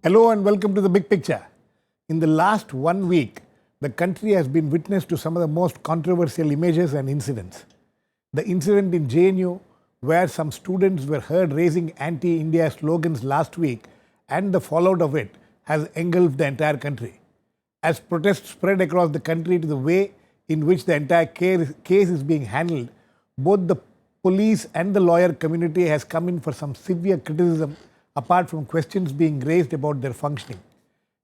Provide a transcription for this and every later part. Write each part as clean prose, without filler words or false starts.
Hello and welcome to the big picture. In the last 1 week, the country has been witness to some of the most controversial images and incidents. The incident in JNU, where some students were heard raising anti-India slogans last week, and the fallout of it has engulfed the entire country. As protests spread across the country to the way in which the entire case is being handled, both the police and the lawyer community has come in for some severe criticism apart from questions being raised about their functioning.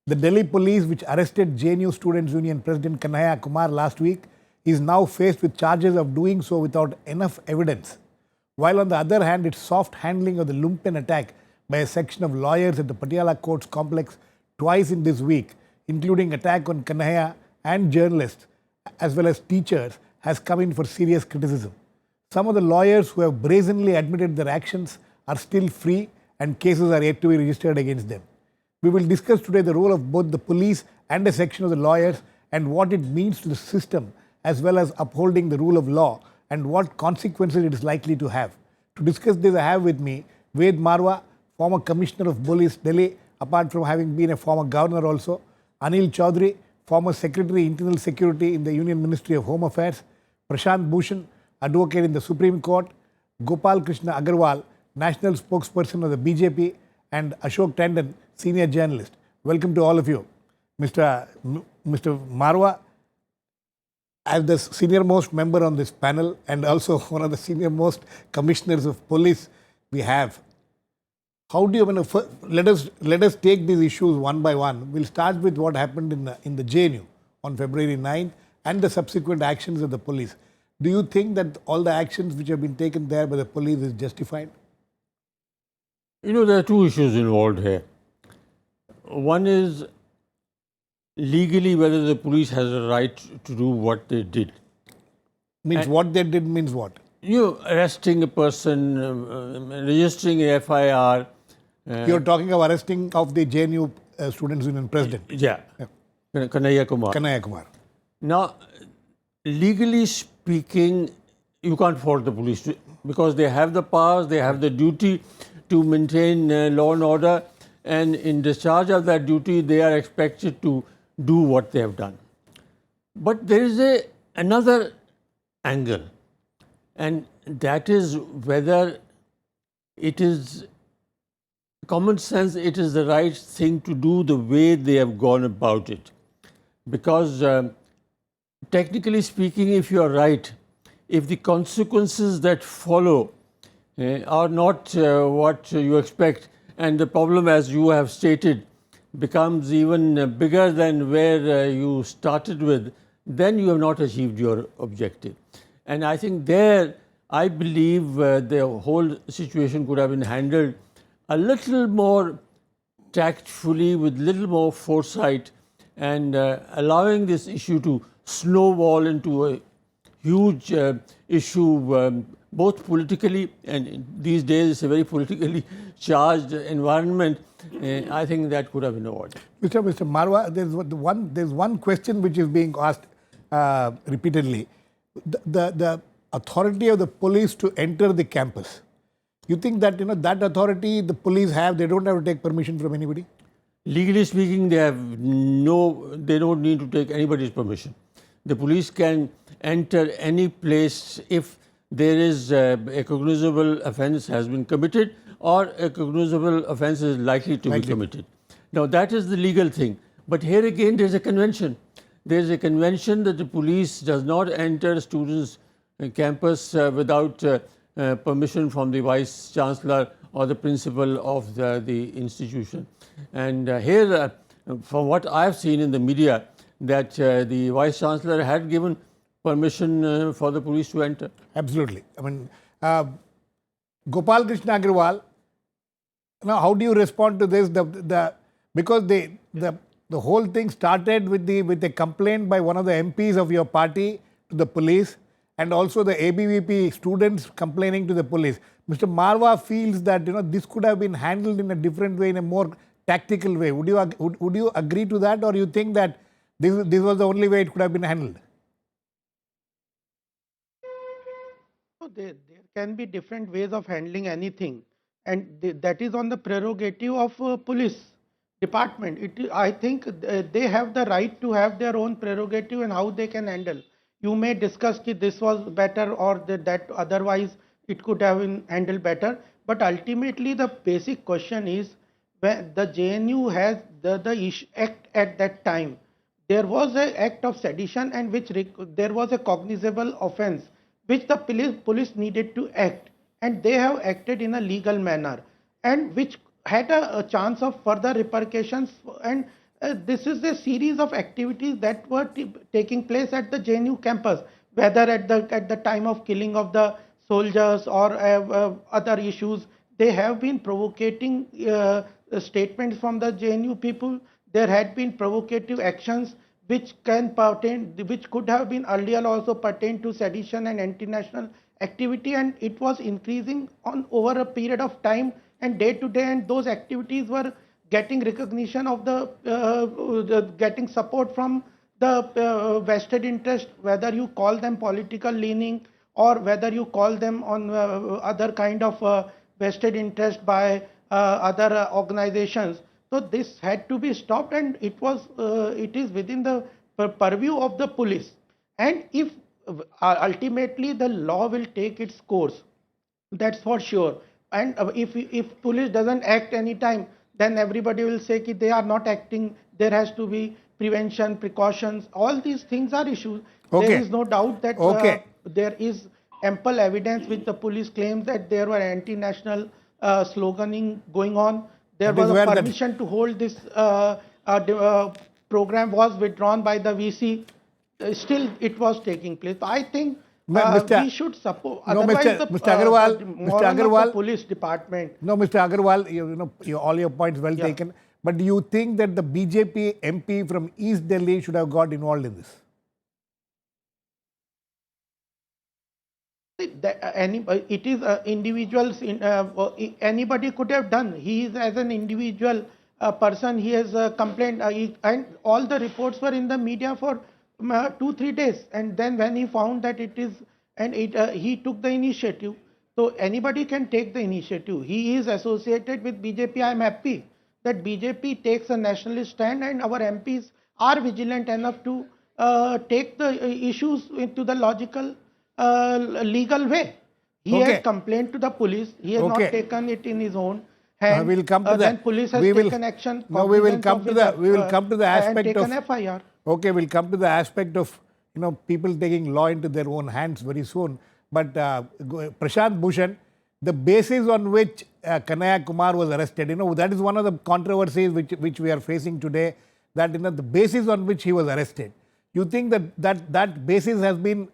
The Delhi police, which arrested JNU Students' Union President Kanhaiya Kumar last week, is now faced with charges of doing so without enough evidence. While on the other hand, its soft handling of the lumpen attack by a section of lawyers at the Patiala Courts complex twice in this week, including attack on Kanhaiya and journalists as well as teachers, has come in for serious criticism. Some of the lawyers who have brazenly admitted their actions are still free and cases are yet to be registered against them. We will discuss today the role of both the police and a section of the lawyers and what it means to the system as well as upholding the rule of law and what consequences it is likely to have. To discuss this, I have with me Marwah, former Commissioner of Police, Delhi, apart from having been a former governor also, Anil Chowdhary, former Secretary Internal Security in the Union Ministry of Home Affairs, Prashan, Bhushan, advocate in the Supreme Court, Gopal Krishna Agarwal, national spokesperson of the BJP, and Ashok Tandon, senior journalist. Welcome to all of you. Mr. Marwah, as the senior most member on this panel and also one of the senior most commissioners of police we have, how do you, let us take these issues one by one. We'll start with what happened in the JNU on February 9th and the subsequent actions of the police. Do you think that all the actions which have been taken there by the police is justified? You know, there are two issues involved here. One is legally whether the police has a right to do what they did. Means what they did means what? You know, arresting a person, registering a FIR. You're talking of arresting of the JNU Students' Union President. Yeah. Kanhaiya Kumar. Kanhaiya Kumar. Now, legally speaking, you can't fault the police because they have the powers, they have the duty to maintain law and order, and in discharge of that duty, they are expected to do what they have done. But there is another angle, and that is whether it is common sense, it is the right thing to do the way they have gone about it. Because technically speaking, if you are right, if the consequences that follow are not what you expect, and the problem, as you have stated, becomes even bigger than where you started with, then you have not achieved your objective. And I think there, I believe the whole situation could have been handled a little more tactfully, with little more foresight, and allowing this issue to snowball into a huge issue, both politically, and these days it's a very politically charged environment. I think that could have been avoided. Mr. Marwah, there's one question which is being asked repeatedly. The authority of the police to enter the campus. You think that that authority the police have, they don't have to take permission from anybody? Legally speaking, they don't need to take anybody's permission. The police can enter any place if there is a cognizable offence has been committed or a cognizable offence is likely to be committed. Now, that is the legal thing. But here again, there is a convention. There is a convention that the police does not enter students' campus without permission from the Vice Chancellor or the principal of the institution. And here, from what I have seen in the media, that the Vice Chancellor had given permission for the police to enter. Absolutely. Gopal Krishna Agarwal, now how do you respond to this? Because the whole thing started with a complaint by one of the MPs of your party to the police, and also the ABVP students complaining to the police. Mr. Marwah feels that this could have been handled in a different way, in a more tactical way. Would you agree to that, or you think that this was the only way it could have been handled? There can be different ways of handling anything, and that is on the prerogative of police. department. I think they have the right to have their own prerogative and how they can handle. You may discuss that this was better or that otherwise it could have been handled better. But ultimately, the basic question is when the JNU has the act at that time. There was an act of sedition and there was a cognizable offense which the police needed to act, and they have acted in a legal manner and which had a chance of further repercussions. And this is a series of activities that were taking place at the JNU campus, whether at the time of killing of the soldiers or other issues. They have been provocating statements from the JNU people. There had been provocative actions which could have been earlier also pertained to sedition and anti-national activity, and it was increasing on over a period of time and day to day, and those activities were getting recognition of getting support from the vested interest, whether you call them political leaning or whether you call them on other kind of vested interest by other organizations. So this had to be stopped, and it is within the purview of the police. And if ultimately the law will take its course, that's for sure. And if police doesn't act anytime, then everybody will say that they are not acting. There has to be prevention, precautions. All these things are issues. There Okay. is no doubt that Okay. there is ample evidence which the police claims that there were anti-national sloganing going on. There That is was a where that permission to hold this program was withdrawn by the VC. Still, it was taking place. I think Mr. we should support. No, Otherwise, Mr. Agarwal, the Mr. moral of the Agarwal, police department. no, Mr. Agarwal, all your points well Yeah. taken. But do you think that the BJP MP from East Delhi should have got involved in this? It is individuals. Anybody could have done. He is as an individual person. He has complained, and all the reports were in the media for 2 3 days. And then when he found that it is, and he took the initiative. So anybody can take the initiative. He is associated with BJP. I am happy that BJP takes a nationalist stand, and our MPs are vigilant enough to take the issues into the logical legal way. He has Okay. complained to the police. He has not Okay. taken it in his own hand. We'll come to Then that. police has We will. taken action. No, we will Cognizance come of to his, the. We will come to the and aspect taken of. FIR. Okay, we'll come to the aspect of people taking law into their own hands very soon. But Prashant Bhushan, the basis on which Kanhaiya Kumar was arrested, that is one of the controversies which we are facing today. That the basis on which he was arrested. You think that basis has been,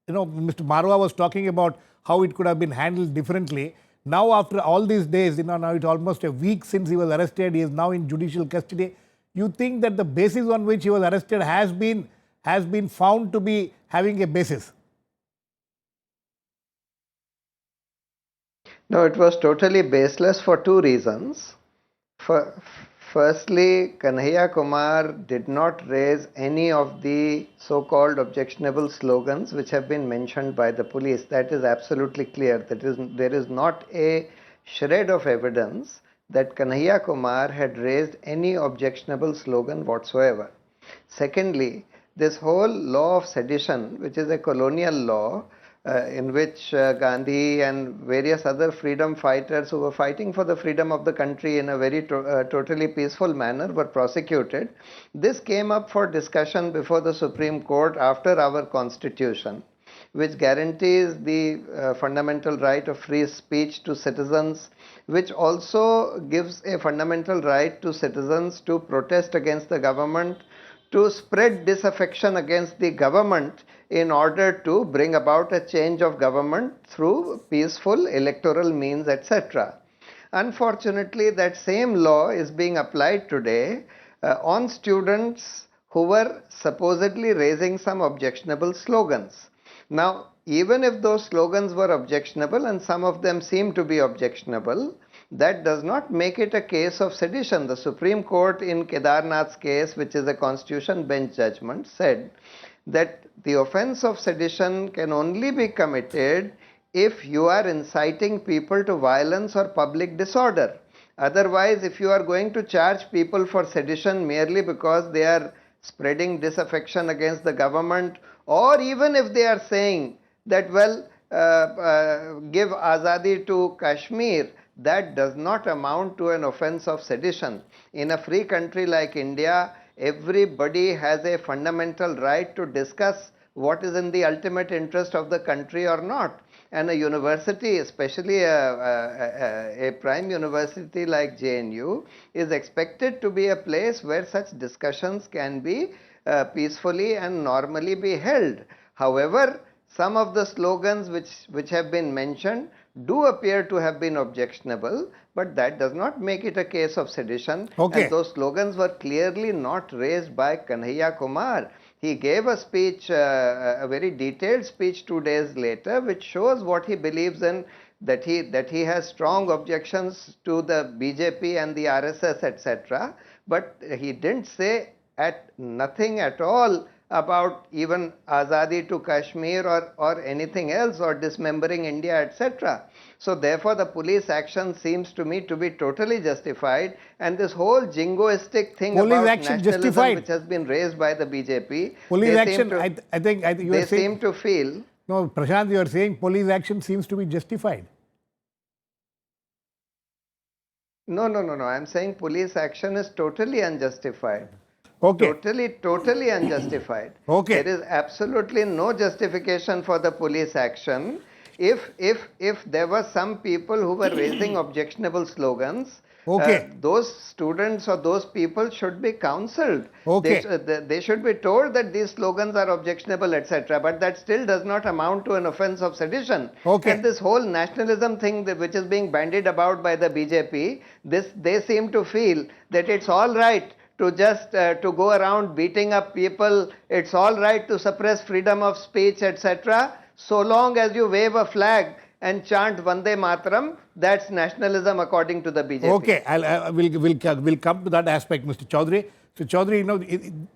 Mr. Marwah was talking about how it could have been handled differently. Now, after all these days, now it's almost a week since he was arrested. He is now in judicial custody. You think that the basis on which he was arrested has been found to be having a basis? No, it was totally baseless for two reasons. For, Firstly, Kanhaiya Kumar did not raise any of the so-called objectionable slogans which have been mentioned by the police. That is absolutely clear. There is not a shred of evidence that Kanhaiya Kumar had raised any objectionable slogan whatsoever. Secondly, this whole law of sedition, which is a colonial law, in which Gandhi and various other freedom fighters who were fighting for the freedom of the country in a very totally peaceful manner were prosecuted. This came up for discussion before the Supreme Court after our constitution, which guarantees the fundamental right of free speech to citizens, which also gives a fundamental right to citizens to protest against the government, to spread disaffection against the government in order to bring about a change of government through peaceful electoral means, etc. Unfortunately, that same law is being applied today on students who were supposedly raising some objectionable slogans. Now, even if those slogans were objectionable, and some of them seem to be objectionable, that does not make it a case of sedition. The Supreme Court in Kedarnath's case, which is a constitution bench judgment, said that the offense of sedition can only be committed if you are inciting people to violence or public disorder. Otherwise, if you are going to charge people for sedition merely because they are spreading disaffection against the government, or even if they are saying that, well, give azadi to Kashmir, that does not amount to an offense of sedition. In a free country like India, everybody has a fundamental right to discuss what is in the ultimate interest of the country or not. And a university, especially a prime university like JNU, is expected to be a place where such discussions can be peacefully and normally be held. However, some of the slogans which have been mentioned do appear to have been objectionable, but that does not make it a case of sedition. Okay. And those slogans were clearly not raised by Kanhaiya Kumar. He gave a speech, a very detailed speech 2 days later, which shows what he believes in, that he has strong objections to the BJP and the RSS, etc. But he didn't say nothing at all about even azadi to Kashmir or anything else, or dismembering India, etc. So therefore the police action seems to me to be totally justified, and this whole jingoistic thing Police about action nationalism justified. which has been raised by the BJP, Police they action, seem to, I think you they are saying, seem to feel. no, Prashant, you are saying police action seems to be justified. No, I'm saying police action is totally unjustified. Okay. Totally unjustified. Okay. There is absolutely no justification for the police action. If there were some people who were raising objectionable slogans, Okay. those students or those people should be counseled. Okay. They should be told that these slogans are objectionable, etc. But that still does not amount to an offense of sedition. Okay. And this whole nationalism thing which is being bandied about by the BJP, they seem to feel that it's all right to just to go around beating up people, it's all right to suppress freedom of speech, etc. So long as you wave a flag and chant Vande Mataram, that's nationalism according to the BJP. Okay, we'll come to that aspect, Mr. Chowdhary. So Chowdhary, you know,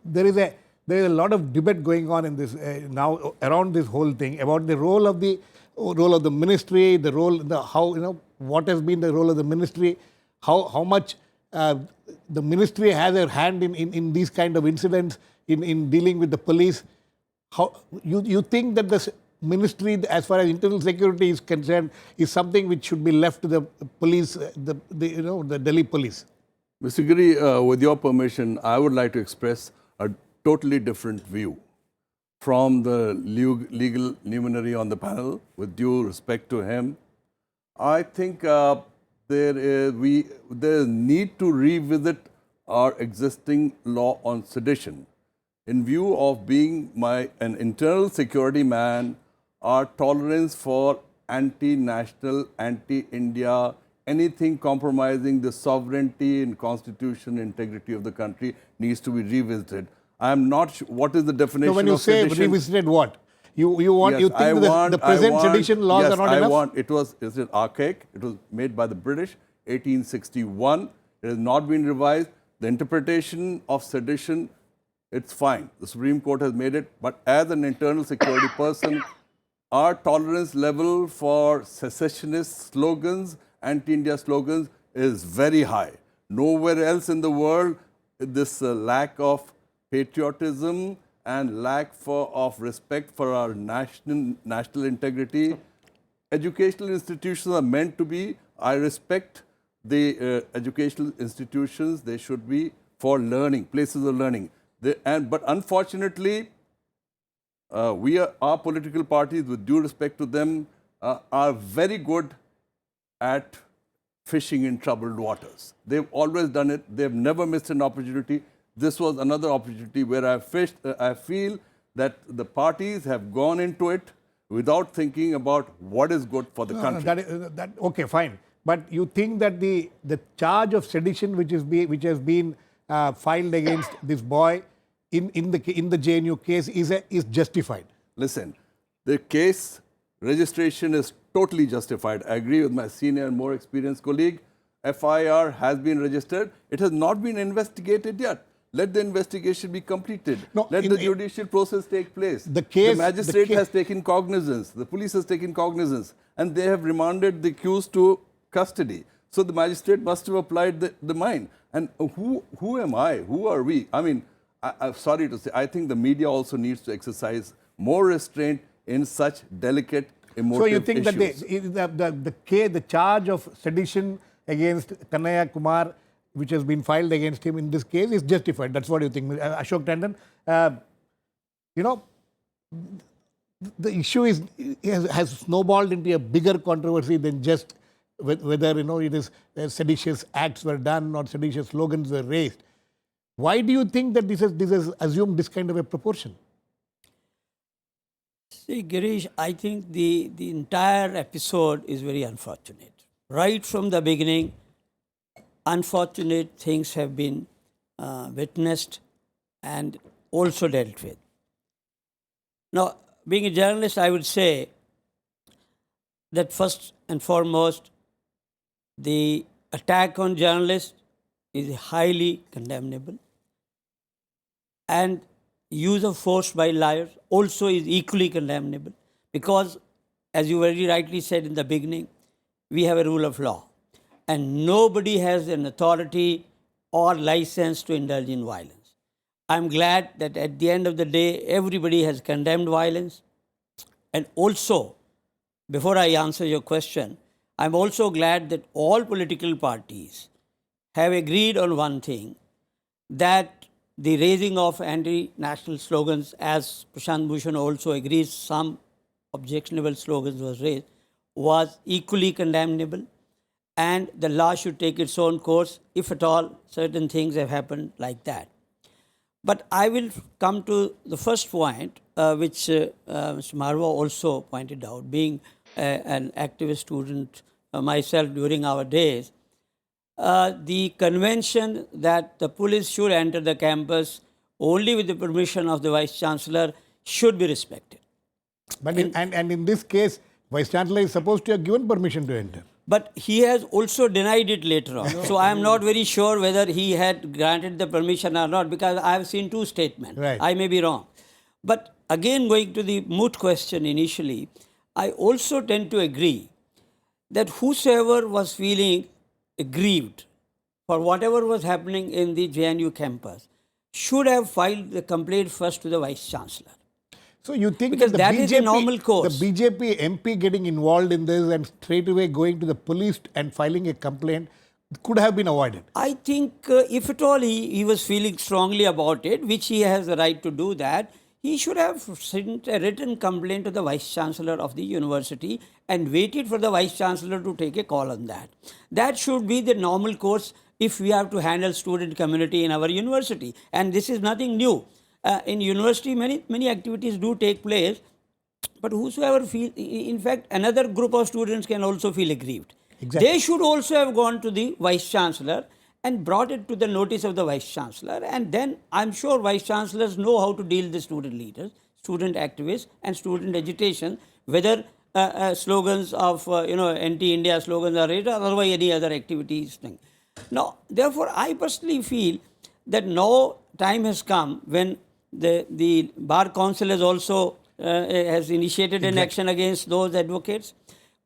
there is a lot of debate going on in this now around this whole thing about the role of the ministry, what has been the role of the ministry, how much the ministry has a hand in these kind of incidents in dealing with the police. How you think that the ministry, as far as internal security is concerned, is something which should be left to the police, the Delhi police? Mr. Giri, with your permission, I would like to express a totally different view from the legal luminary on the panel. With due respect to him, I think there is need to revisit our existing law on sedition. In view of being an internal security man, our tolerance for anti-national, anti-India, anything compromising the sovereignty and constitution integrity of the country needs to be revisited. I am not sure what is the definition So when you of say sedition. Revisited, what? You think the present sedition laws are not enough? It was archaic. It was made by the British, 1861. It has not been revised. The interpretation of sedition, it's fine. The Supreme Court has made it. But as an internal security person, our tolerance level for secessionist slogans, anti-India slogans, is very high. Nowhere else in the world, this lack of patriotism and lack of respect for our national integrity. Educational institutions are meant to be, I respect the educational institutions, they should be for learning, places of learning. But unfortunately, our political parties, with due respect to them, are very good at fishing in troubled waters. They've always done it. They've never missed an opportunity. This was another opportunity where I fished. I feel that the parties have gone into it without thinking about what is good for the country. Okay, fine. But you think that the charge of sedition which has been filed against this boy in the JNU case is justified? Listen, the case registration is totally justified. I agree with my senior and more experienced colleague. FIR has been registered. It has not been investigated yet. Let the investigation be completed. No, Let the judicial process take place. The magistrate has taken cognizance. The police has taken cognizance. And they have remanded the accused to custody. So the magistrate must have applied the mine. And who am I? Who are we? I mean, I'm sorry to say, I think the media also needs to exercise more restraint in such delicate, emotive So you think issues. that the charge of sedition against Kanhaiya Kumar, which has been filed against him in this case, is justified? That's what you think, Ashok Tandon. You know, the issue has snowballed into a bigger controversy than just whether it is seditious acts were done or seditious slogans were raised. Why do you think that this has assumed this kind of a proportion? See, Girish, I think the entire episode is very unfortunate. Right from the beginning, unfortunate things have been witnessed and also dealt with. Now, being a journalist, I would say that first and foremost, the attack on journalists is highly condemnable, and use of force by liars also is equally condemnable, because, as you very rightly said in the beginning, we have a rule of law and nobody has an authority or license to indulge in violence. I'm glad that at the end of the day, everybody has condemned violence. And also, before I answer your question, I'm also glad that all political parties have agreed on one thing, that the raising of anti-national slogans, as Prashan Bhushan also agrees some objectionable slogans was raised, was equally condemnable, and the law should take its own course if at all certain things have happened like that. But I will come to the first point, which Mr. Marwah also pointed out, being an activist student myself during our days. The convention that the police should enter the campus only with the permission of the Vice Chancellor should be respected. But in this case, Vice Chancellor is supposed to have given permission to enter. But he has also denied it later on. So I am not very sure whether he had granted the permission or not, because I have seen two statements. Right. I may be wrong. But again, going to the moot question initially, I also tend to agree that whosoever was feeling aggrieved for whatever was happening in the JNU campus should have filed the complaint first to the Vice Chancellor. So you think Because the that BJP, is a normal course. The BJP MP getting involved in this and straight away going to the police and filing a complaint could have been avoided? I think if at all he was feeling strongly about it, which he has the right to do that, he should have sent a written complaint to the Vice Chancellor of the university and waited for the Vice Chancellor to take a call on that. That should be the normal course if we have to handle student community in our university. And this is nothing new. In university, many activities do take place, but whosoever feel, in fact, another group of students can also feel aggrieved. Exactly. They should also have gone to the Vice Chancellor and brought it to the notice of the Vice Chancellor, and then I'm sure Vice Chancellors know how to deal with the student leaders, student activists and student agitation, whether slogans of anti-India slogans are raised or otherwise any other activities. Now, therefore, I personally feel that now time has come when the Bar Council has also has initiated an action against those advocates.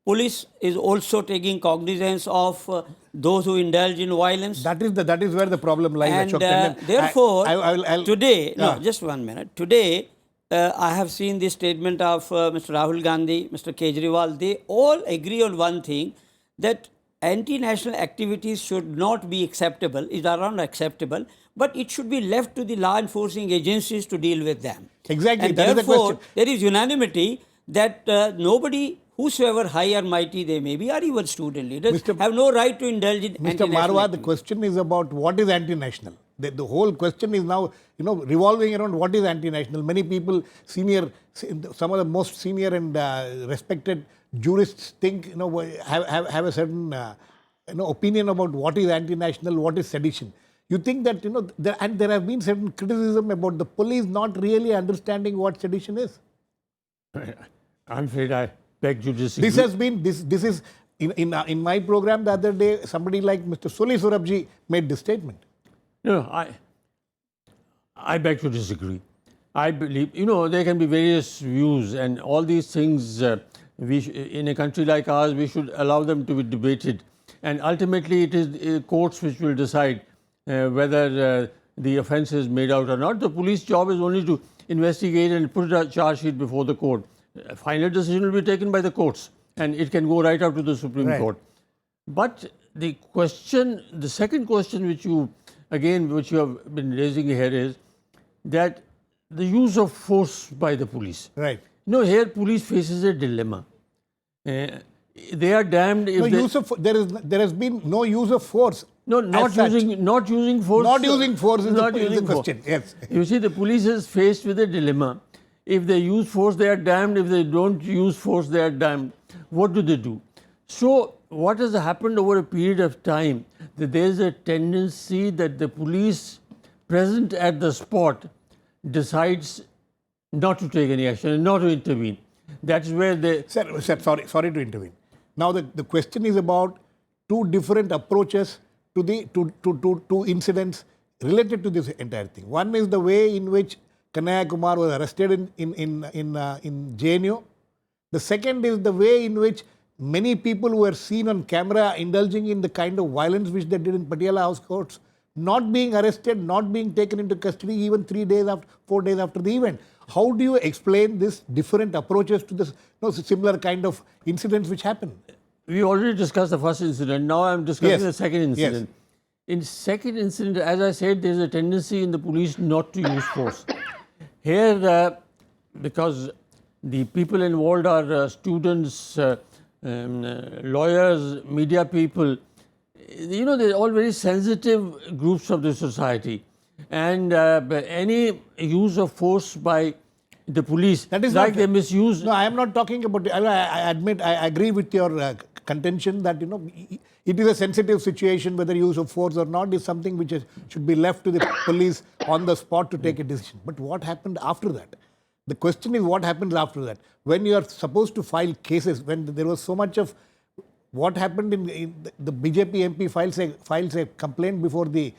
Police is also taking cognizance of those who indulge in violence. That is where the problem lies. And Ashok Tandon. therefore, I'll today, no, just 1 minute. Today, I have seen the statement of Mr. Rahul Gandhi, Mr. Kejriwal. They all agree on one thing, that anti-national activities should not be acceptable, are not acceptable, but it should be left to the law enforcing agencies to deal with them. Exactly, And that is the therefore, question. there is unanimity that nobody, whosoever high or mighty they may be, or even student leaders, have no right to indulge in Mr. anti-national Marwah, the activities. question is about what is anti-national. The whole question is now, revolving around what is anti-national. Many people, some of the most senior and respected jurists think, have a certain, opinion about what is anti-national, what is sedition. You think that, there have been certain criticism about the police not really understanding what sedition is. I'm afraid I beg to disagree. This is in my program the other day, somebody like Mr. Soli Surabji made this statement. No, I beg to disagree. I believe, there can be various views, and all these things, in a country like ours, we should allow them to be debated. And ultimately, it is courts which will decide whether the offence is made out or not. The police job is only to investigate and put a charge sheet before the court. A final decision will be taken by the courts, and it can go right up to the Supreme Right. Court. But the question, the second question which you have been raising here is that the use of force by the police. Right. Here police faces a dilemma. They are damned if No they, use of there has been no use of force. no, not as such. using force. Not using force is not the using force. question. Yes. You see, the police is faced with a dilemma. If they use force, they are damned. If they don't use force, they are damned. What do? So, what has happened over a period of time, that there is a tendency that the police present at the spot decides not to take any action and not to intervene. That's where they... Sir, sorry to intervene. Now the question is about two different approaches to the two incidents related to this entire thing. One is the way in which Kanhaiya Kumar was arrested in JNU. The second is the way in which many people were seen on camera indulging in the kind of violence which they did in Patiala House Courts, not being arrested, not being taken into custody even 4 days after the event. How do you explain this different approaches to this similar kind of incidents which happened? We already discussed the first incident. Now I'm discussing Yes. the second incident. Yes. In second incident, as I said, there is a tendency in the police not to use force. Here, because the people involved are students, lawyers, media people, they're all very sensitive groups of the society. And any use of force by the police, That is like not, they misuse... No, I am not talking about... I admit, I agree with your contention that, it is a sensitive situation, whether use of force or not is something which should be left to the police on the spot to take a decision. But what happened after that? The question is what happens after that. When you are supposed to file cases, when there was so much of what happened in the BJP MP files a complaint before the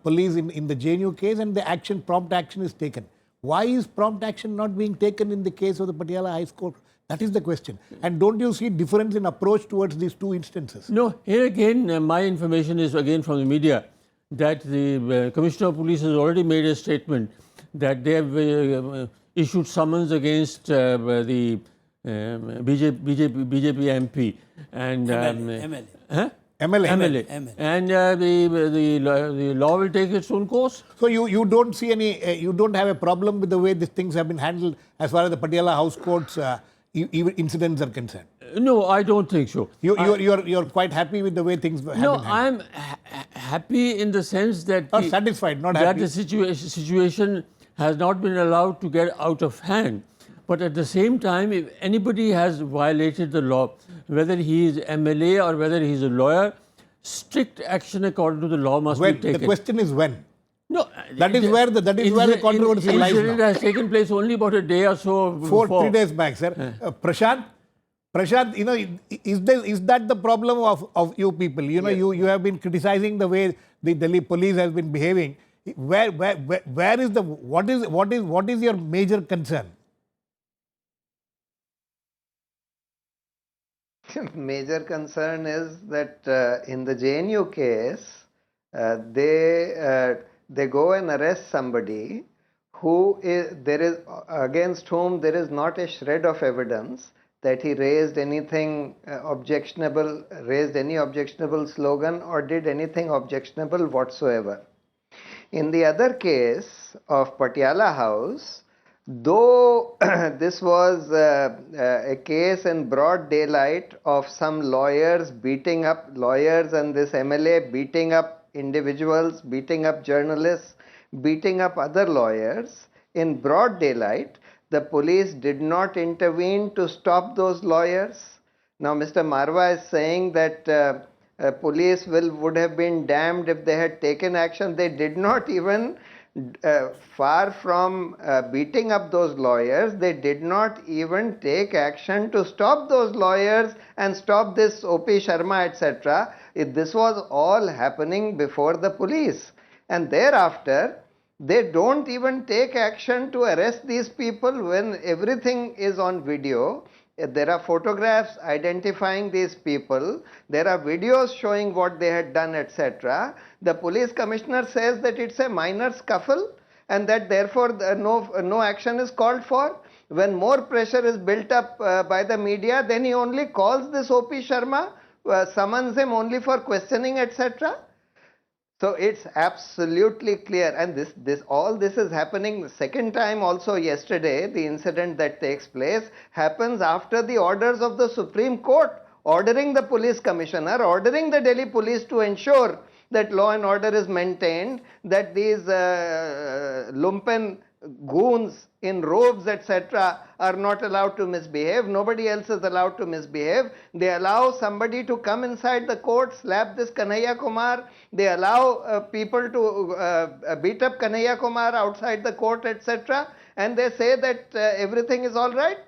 police in the JNU case, and the prompt action is taken. Why is prompt action not being taken in the case of the Patiala High Court? That is the question. And don't you see difference in approach towards these two instances? No, here again, my information is again from the media that the Commissioner of Police has already made a statement that they have issued summons against the BJP MP and MLA. Huh? MLA. And the law will take its own course. So you don't see you don't have a problem with the way these things have been handled as far as the Patiala House Court's incidents are concerned? No, I don't think so. You're quite happy with the way things have been handled? I'm happy in the sense that... Not satisfied, not that happy. the situation has not been allowed to get out of hand. But at the same time, if anybody has violated the law, whether he is MLA or whether he is a lawyer, strict action according to the law must be taken. The question is when. No, That is where the controversy lies now. Incident has taken place only about a day or so before. 3 days back, sir. Prashan, is that the problem of you people? You have been criticizing the way the Delhi police has been behaving. Where is what is your major concern? Major concern is that in the JNU case, they go and arrest somebody against whom there is not a shred of evidence that he raised anything objectionable, raised any objectionable slogan or did anything objectionable whatsoever. In the other case of Patiala House, though this was a case in broad daylight of some lawyers beating up lawyers and this MLA beating up individuals, beating up journalists, beating up other lawyers in broad daylight, the police did not intervene to stop those lawyers. Now Mr. Marwah is saying that police would have been damned if they had taken action. They did not even, far from beating up those lawyers, they did not even take action to stop those lawyers and stop this O.P. Sharma, etc. This was all happening before the police. And thereafter, they don't even take action to arrest these people when everything is on video. There are photographs identifying these people. There are videos showing what they had done, etc. The police commissioner says that it's a minor scuffle and that therefore no action is called for. When more pressure is built up by the media, then he only calls this O.P. Sharma, summons him only for questioning, etc. So it's absolutely clear, and all this is happening the second time also yesterday. The incident that takes place happens after the orders of the Supreme Court ordering the police commissioner, ordering the Delhi police to ensure that law and order is maintained, that these lumpen goons in robes, etc., are not allowed to misbehave. Nobody else is allowed to misbehave. They allow somebody to come inside the court, slap this Kanhaiya Kumar. They allow people to beat up Kanhaiya Kumar outside the court, etc. And they say that everything is all right.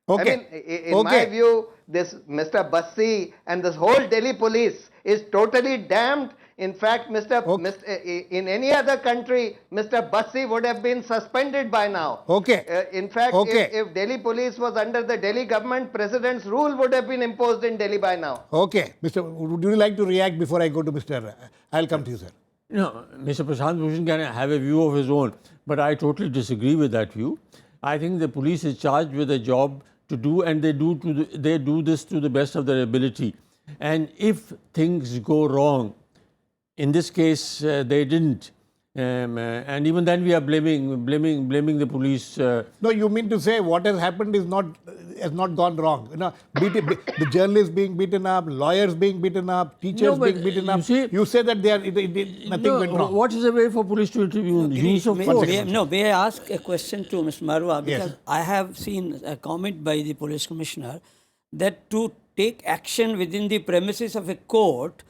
Okay. I mean, in my view, this Mr. Bassi and this whole Delhi police is totally damned. In fact, in any other country, Mr. Bassi would have been suspended by now. Okay. In fact, if Delhi police was under the Delhi government, President's rule would have been imposed in Delhi by now. Okay. Would you like to react before I go to Mr. I'll come to you, sir. No, Mr. Prashant Bhushan can have a view of his own, but I totally disagree with that view. I think the police is charged with a job to do, and they do this to the best of their ability. And if things go wrong, in this case, they didn't, and even then we are blaming the police. No, you mean to say what has happened has not gone wrong. You know, the journalists being beaten up, lawyers being beaten up, teachers being beaten up. You say that nothing went wrong. What is the way for police to intervene? Use of force. May I ask a question to Mr. Marwah? Because Yes. I have seen a comment by the police commissioner that to take action within the premises of a court,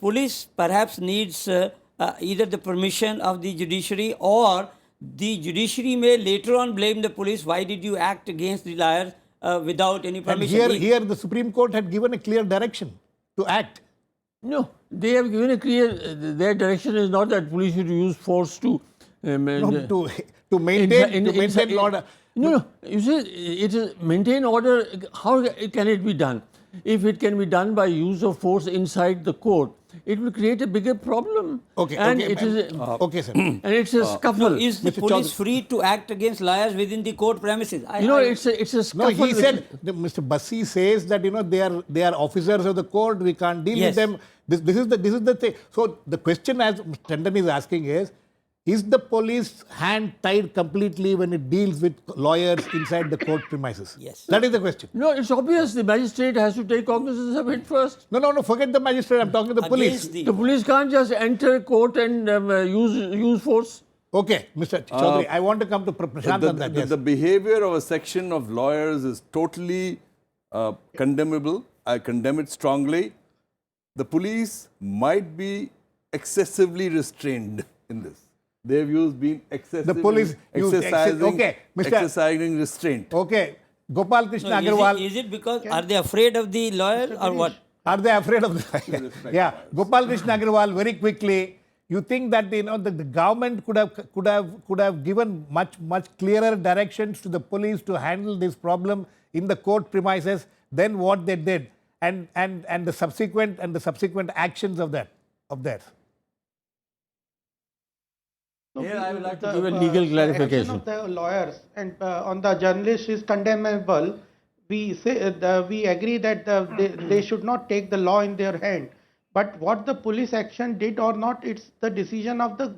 police perhaps needs either the permission of the judiciary, or the judiciary may later on blame the police. Why did you act against the liars without any And permission? here the Supreme Court had given a clear direction to act. No, they have given a clear. Their direction is not that police should use force to To maintain order. No. You see, it is maintain order. How can it be done? If it can be done by use of force inside the court, it will create a bigger problem. Okay. And Okay, it is okay, sir. and it's a scuffle. Is the Mr. police Chowdhary. free to act against liars within the court premises? It's a No, scuffle. he said, Mr. Bassi says that they are officers of the court. We can't deal Yes. with them. This is the thing. So the question, as Tandon is asking, is the police hand tied completely when it deals with lawyers inside the court premises? Yes. That is the question. No, it's obvious the magistrate has to take cognizance of it first. No. Forget the magistrate. I'm talking to the police. Against The police can't just enter court and use force. Okay, Mr. Chowdhary, I want to come to Prashan on that. Yes. The behavior of a section of lawyers is totally condemnable. I condemn it strongly. The police might be excessively restrained in this. Their views being excessively The police use exercising restraint. Okay, Gopal Krishna Agarwal. Is it because are they afraid of the lawyer or what? Are they afraid of the Yeah, Gopal Krishna Agarwal, very quickly, you think that the government could have given much clearer directions to the police to handle this problem in the court premises than what they did, and the subsequent actions of theirs. Here I would like to give a legal clarification. The action of the lawyers and on the journalists is condemnable. We say we agree that they should not take the law in their hand. But what the police action did or not, it's the decision of the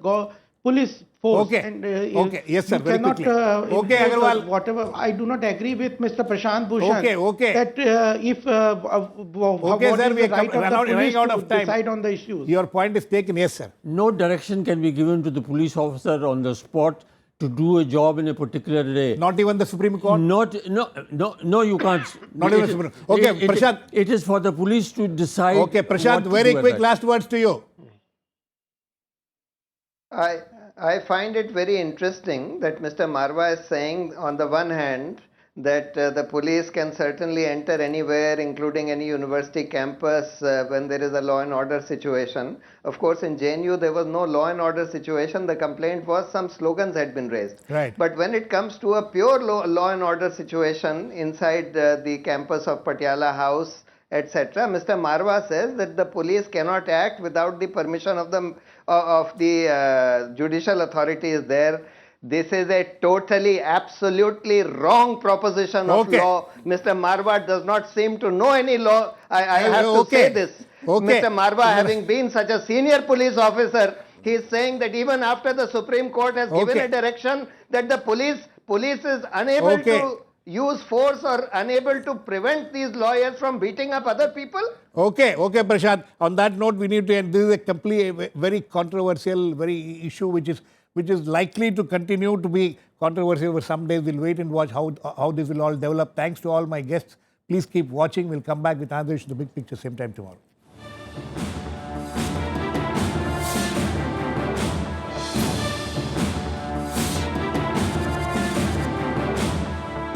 police force. Okay. And, Okay. Yes, sir. you Very cannot, quickly. Okay, impose Agarwal. whatever. I do not agree with Mr. Prashant Bhushan. Okay. That if what sir, is we the are right of the running police out to of time. decide on the issues. Your point is taken, yes, sir. No direction can be given to the police officer on the spot to do a job in a particular day. Not even the Supreme Court. No, you can't. Not even the Supreme Court. Okay, Prashant. It is for the police to decide. Okay, Prashant, what to very do at quick that. last words to you. I find it very interesting that Mr. Marwah is saying, on the one hand, that the police can certainly enter anywhere, including any university campus, when there is a law and order situation. Of course, in JNU, there was no law and order situation. The complaint was some slogans had been raised. Right. But when it comes to a pure law and order situation inside the campus of Patiala House, etc., Mr. Marwah says that the police cannot act without the permission of the judicial authorities there. This is a totally, absolutely wrong proposition of Okay. law. Mr. Marwah does not seem to know any law. I have to Okay. say this. Okay. Mr. Marwah, having been such a senior police officer, he is saying that even after the Supreme Court has given Okay. a direction that the police is unable Okay. to use force or unable to prevent these lawyers from beating up other people. Okay, Prashant. On that note, we need to end. This is a complete, very controversial, very issue which is likely to continue to be controversial for some days. We'll wait and watch how this will all develop. Thanks to all my guests. Please keep watching. We'll come back with another issue, the big picture, same time tomorrow.